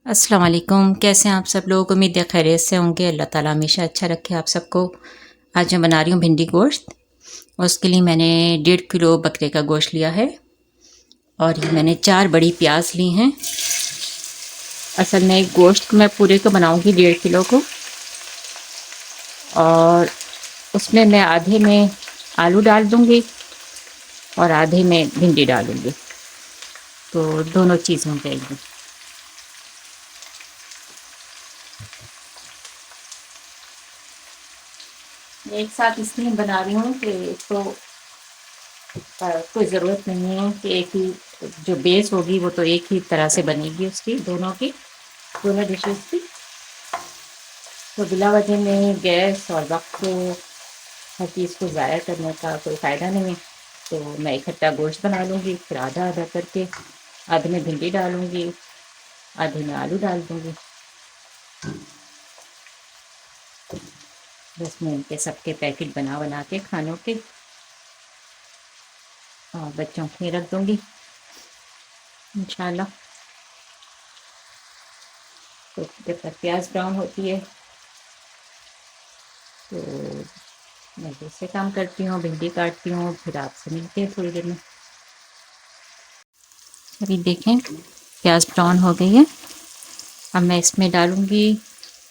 अस्सलाम वालेकुम। कैसे हैं आप सब लोग? उम्मीद है खैरियत से होंगे। अल्लाह ताला हमेशा अच्छा रखे आप सबको। आज मैं बना रही हूँ भिंडी गोश्त। उसके लिए मैंने 1.5 किलो बकरे का गोश्त लिया है और ये मैंने 4 बड़ी प्याज ली हैं। असल में गोश्त मैं पूरे को बनाऊँगी 1.5 किलो को, और उसमें मैं आधे में आलू डाल दूँगी और आधे में भिंडी डालूँगी, तो दोनों चीज़ हो जाएगी। एक साथ इसलिए बना रही हूँ कि इसको कोई ज़रूरत नहीं है कि एक ही जो बेस होगी वो तो एक ही तरह से बनेगी उसकी, दोनों डिशेस की। तो बिला वजह में गैस और वक्त को, हर चीज़ को ज़ाया करने का कोई फ़ायदा नहीं है। तो मैं इकट्ठा गोश्त बना लूँगी, फिर आधा आधा करके आधे में भिंडी डालूँगी, आधे में आलू डाल दूँगी। बस मैं इनके सबके पैकेट बना बना के खानों के और बच्चों के रख दूँगी इंशाल्लाह। तो जब तक प्याज ब्राउन होती है तो मैं दूसरे काम करती हूँ, भिंडी काटती हूँ, फिर आपसे मिलती है थोड़ी देर में। अभी देखें प्याज ब्राउन हो गई है। अब मैं इसमें डालूँगी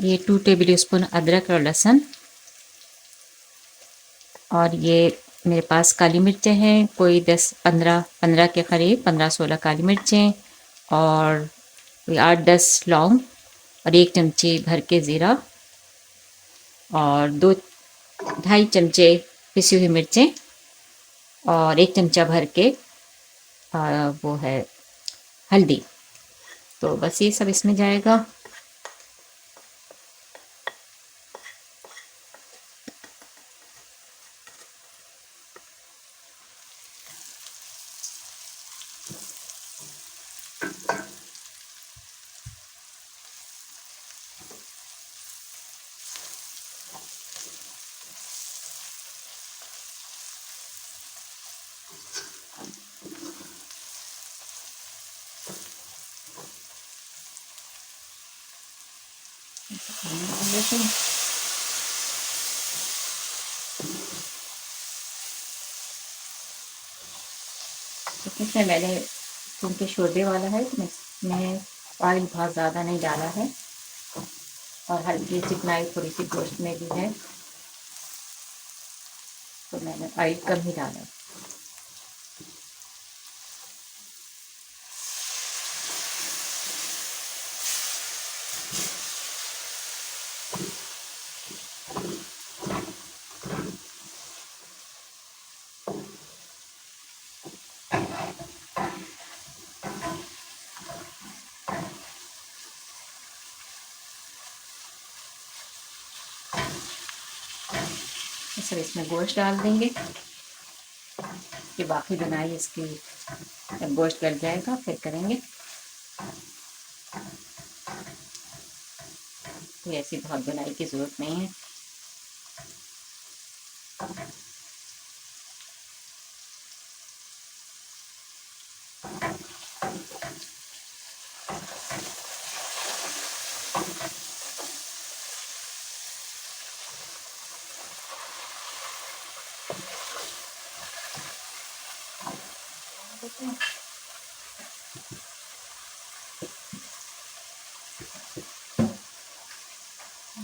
ये 2 टेबल स्पून अदरक और लहसुन, और ये मेरे पास काली मिर्चें हैं, कोई 10-15 के करीब 15-16 काली मिर्चें, और कोई 8-10 लौंग, और 1 चमची भर के ज़ीरा, और 2-2.5 चमचे पिसी हुई मिर्चें, और 1 चमचा भर के वो है हल्दी। तो बस ये सब इसमें जाएगा। इसमें मैंने, क्योंकि शोरबे वाला है तो मैं ऑयल बहुत ज़्यादा नहीं डाला है, और हल्की चिकनाई थोड़ी सी गोश्त में भी है, तो मैंने ऑयल कम ही डाला। फिर इसमें गोश्त डाल देंगे, कि बाकी बनाई इसकी जब गोश्त गल जाएगा फिर करेंगे। तो ऐसी बहुत बनाई की ज़रूरत नहीं है।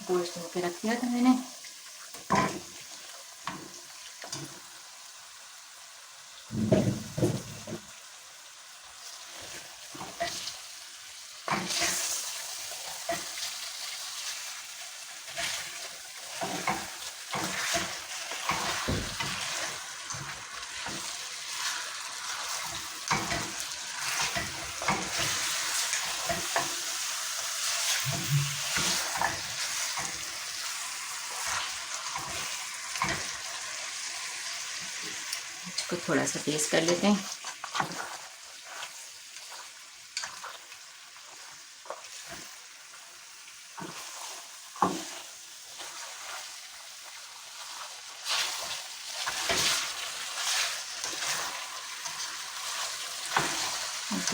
गोश्त धो के रख दिया था मैंने। इसको थोड़ा सा तेज़ कर लेते हैं।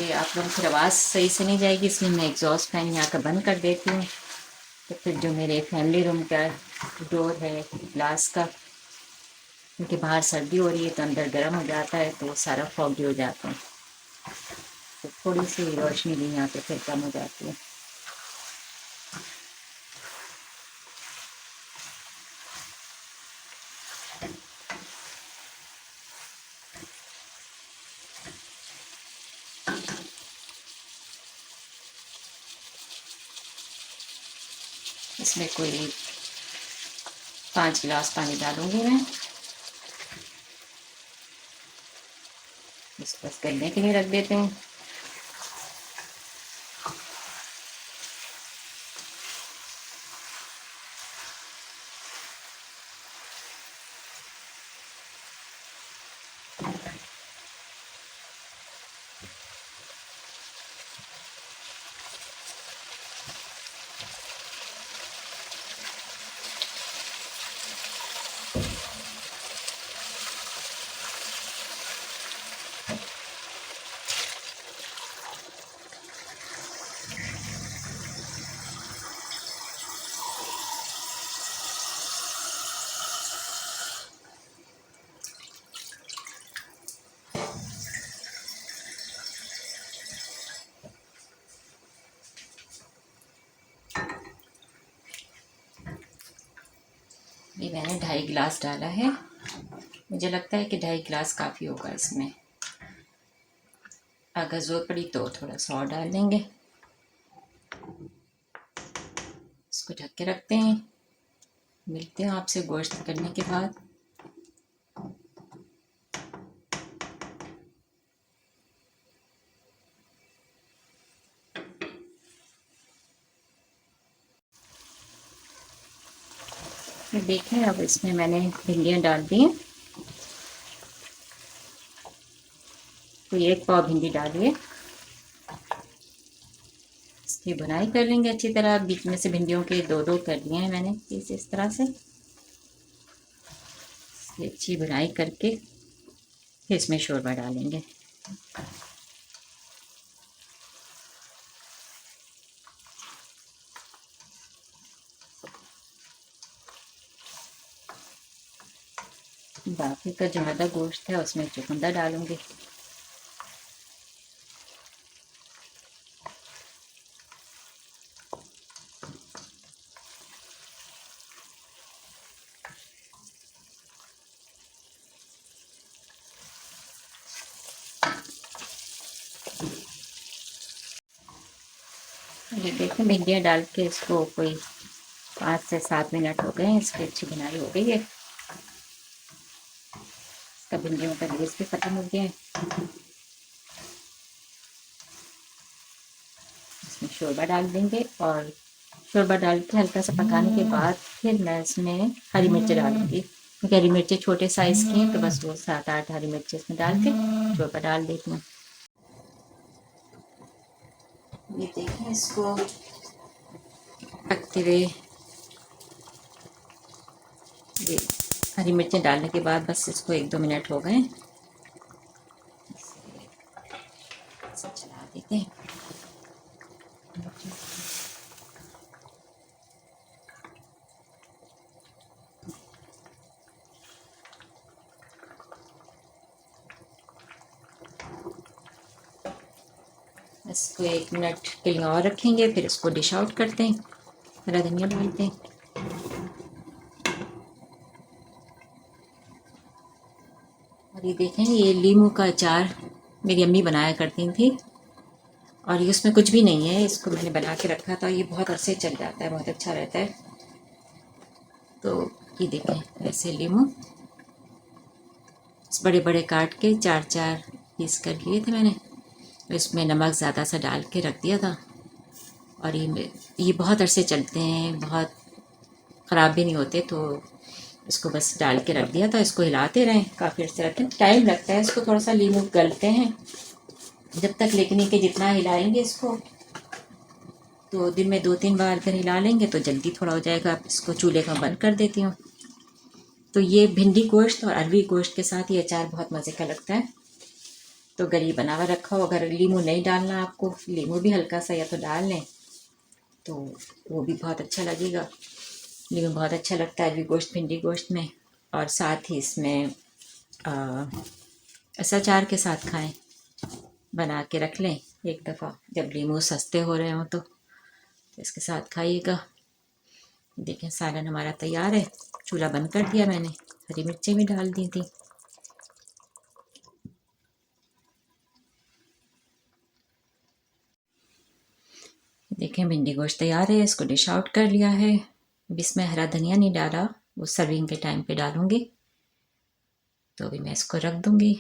पीछे आप लोगों की आवाज़ सही से नहीं जाएगी, इसलिए मैं एग्जॉस्ट फैन यहाँ का बंद कर देती हूँ। तो फिर जो मेरे फैमिली रूम का डोर है ग्लास का, क्योंकि बाहर सर्दी हो रही है तो अंदर गर्म हो जाता है तो सारा फॉगी हो जाता है, तो थोड़ी सी रोशनी भी यहाँ पे फिर कम हो जाती है। इसमें कोई 5 गिलास पानी डालूंगी मैं, इसको बस गलने के लिए रख देते हैं। ये मैंने 2.5 गिलास डाला है, मुझे लगता है कि 2.5 गिलास काफ़ी होगा इसमें। अगर ज़रूरत पड़ी तो थोड़ा सा और डाल देंगे। इसको ढक के रखते हैं, मिलते हैं आपसे गोश्त करने के बाद। देखें अब इसमें मैंने भिंडियाँ डाल दी हैं, तो 1 पाव भिंडी डालिए। इसकी बुनाई कर लेंगे अच्छी तरह, बीच में से भिंडियों के 2-2 कर लिए हैं मैंने पीस इस तरह से। इसकी अच्छी बुनाई करके फिर इसमें शोरबा डालेंगे। बाकी का जो आधा गोश्त है उसमें चुकंदर डालूंगी। ये देखें भिंडियाँ डाल के इसको कोई 5 से 7 मिनट हो गए, इसकी अच्छी बुनाई हो गई है। इसका भिंडियों का लेस भी ख़त्म हो गया है। इसमें शोरबा डाल देंगे और शोरबा डाल के हल्का सा पकाने के बाद फिर मैं इसमें हरी मिर्च डालूंगी, क्योंकि हरी मिर्चें छोटे साइज़ की हैं तो बस वो 7-8 हरी मिर्च इसमें डाल के शोरबा डाल देती हूँ। ये देखें इसको पकते हुए, ये हरी मिर्चें डालने के बाद बस इसको 1-2 मिनट हो गए, चला देते हैं। इसको 1 मिनट के लिए और रखेंगे, फिर इसको डिश आउट करते हैं, हरा धनिया डालते हैं। और ये देखें, ये लीमू का अचार मेरी अम्मी बनाया करती थी और ये उसमें कुछ भी नहीं है, इसको मैंने बना के रखा था, ये बहुत अरसे चल जाता है, बहुत अच्छा रहता है। तो ये देखें ऐसे लीमू बड़े बड़े काट के 4-4 पीस कर लिए थे मैंने, तो इसमें नमक ज़्यादा सा डाल के रख दिया था। और ये बहुत अरसे चलते हैं, बहुत ख़राब भी नहीं होते, तो इसको बस डाल के रख दिया था। इसको हिलाते रहें, काफ़ी अरसे रखें, टाइम लगता है इसको, थोड़ा सा लीमू गलते हैं जब तक, लेकिन कि जितना हिलाएंगे इसको तो दिन में 2-3 बार अगर हिला लेंगे तो जल्दी थोड़ा हो जाएगा। इसको चूल्हे का बंद कर देती हूँ। तो ये भिंडी गोश्त और अरवी गोश्त के साथ ये अचार बहुत मज़े का लगता है। तो गरी बना हुआ रखा हो। अगर लीमू नहीं डालना आपको, लीमू भी हल्का सा या तो डाल लें तो वो भी बहुत अच्छा लगेगा। लीमू बहुत अच्छा लगता है अरबी गोश्त, भिंडी गोश्त में। और साथ ही इसमें अचार के साथ खाएं, बना के रख लें एक दफ़ा जब लीमू सस्ते हो रहे हों तो इसके साथ खाइएगा। देखें सालन हमारा तैयार है। चूल्हा बंद कर दिया मैंने, हरी मिर्चें भी डाल दी थी। देखें भिंडी गोश्त तैयार है, इसको डिश आउट कर लिया है। अब इसमें हरा धनिया नहीं डाला, वो सर्विंग के टाइम पे डालूंगी। तो अभी मैं इसको रख दूंगी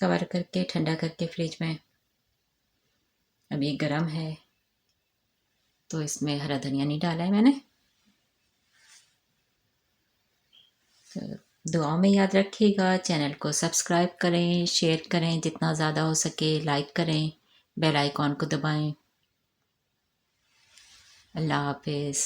कवर करके, ठंडा करके फ्रिज में। अभी गर्म है तो इसमें हरा धनिया नहीं डाला है मैंने। तो दुआओं में याद रखिएगा। चैनल को सब्सक्राइब करें, शेयर करें जितना ज़्यादा हो सके, लाइक करें, बेल आइकॉन को दबाएं। अल्लाह हाफिज़।